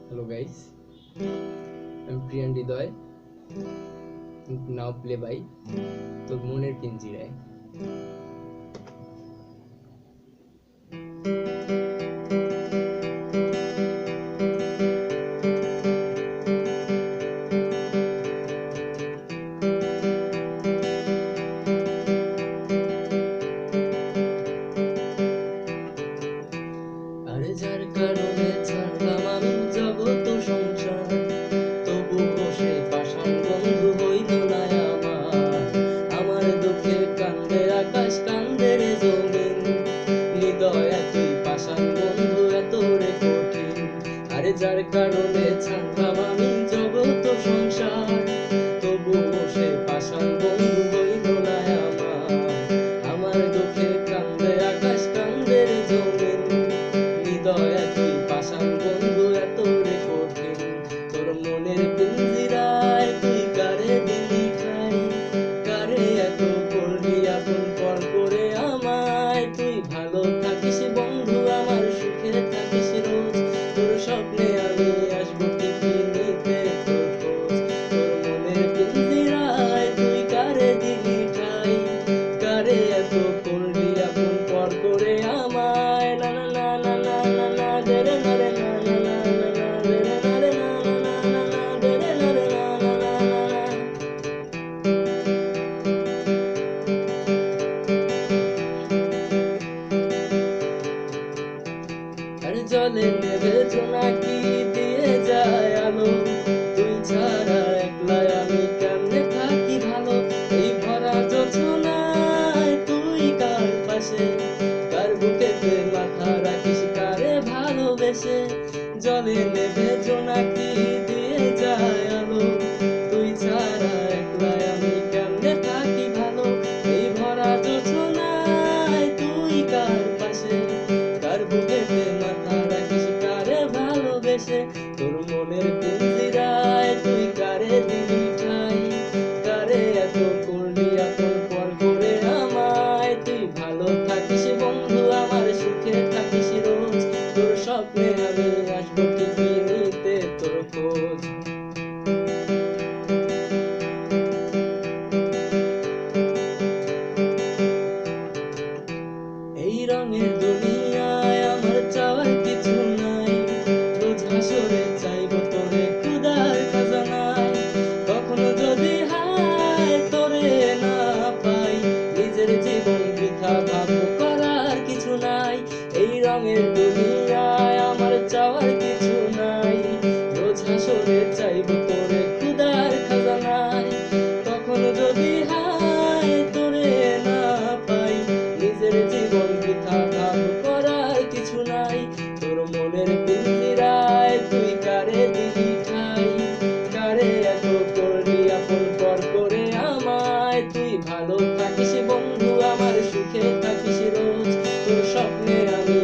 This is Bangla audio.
Hello guys, I'm Priyan Hridoy. Now play by তোর মনের পিঞ্জিরায়। আরে যার কারণে ছাড়লাম আমি জগৎ সংসার, তবুও সে পাষাণ বন্ধু হইল না আমার। আমার দুঃখে কান্দে আকাশ, কান্দে রে জমিন, হৃদয় এতই পাষাণ বন্ধু এত রে কঠিন। আরে যার কারণে ছাড়লাম আমি জগৎ সংসার, তবুও সে পাষাণ বন্ধু হইল না আমার। আমার দুঃখে কান্দে আকাশ, কান্দে রে জমিন, হৃদয় এতই পাষাণ বন্ধু এত রে কঠিন। তোর মনের পিঞ্জিরায় তুই কারে দিলি ঠাই, কারে এত করলি আপন পর করে আমায়। তুই ভালো থাকিস বন্ধু, আমার সুখে থাকিস রোজ, তোর স্বপ্নে আমি আসবো ঠিকই নিতে তোর খোঁজ। তোর মনের পিঞ্জিরায় তুই কারে দিলি ঠাই, কারে এত করলি আপন পর করে আমায়। না না না না না না না রে রে না রে না না না না না রে রে না রে না না না না না রে রে না রে না না না না না। আর জলে নেবে জোনাকি দিয়ে যায় আলো, তুই ছাড়া একলা আমি কেমনে থাকি ভালো। এই ভরা যোছনায় তুই কার পাশে, কার বুকেতে মাথা রাখিস কারে ভালোবেসে। জলে নেবে জোনাকি দিয়ে যায় আলো, তুই ছাড়া একলা আমি কেমনে থাকি ভালো। এই ভরা যোছনায় তুই কার পাশে, কার বুকেতে মাথা রাখিস কারে ভালোবেসে। তোর মনের পিঞ্জিরায় তুই কারে দিলি ঠাই, কারে এত করলি আপন পর করে আমায়। তুই ভালো থাকিস বন্ধু, আমার সুখে থাকিস রোজ, তোর স্বপ্নে আমি আসবো ঠিকই নিতে তোর খোঁজ। এই রঙের দুনিয়ায় আমার চাওয়ার কিছু নাই, রোজ হাসরে চাইবো তোরে খুদার খাজানায়। কখনো যদি হায় তোরে না পাই, নিজের জীবন বৃথা ভাববো করার কিছু নাই। এই রঙের দুনিয়ায় আমার চাওয়ার কিছু নাই, রোজ হাসরে চাইবো তোরে খুদার খাজানায়। কখনো যদি হায় তোরে না পাই, নিজের জীবন বৃথা ভাব করার কিছু নাই। তোর মনের পিঞ্জিরায় তুই কারে দিলি ঠাই, কারে এত করলি আপন পর করে আমায়। তুই ভালো থাকিস বন্ধু, আমার সুখে থাকিস রোজ, তোর স্বপ্নে আমি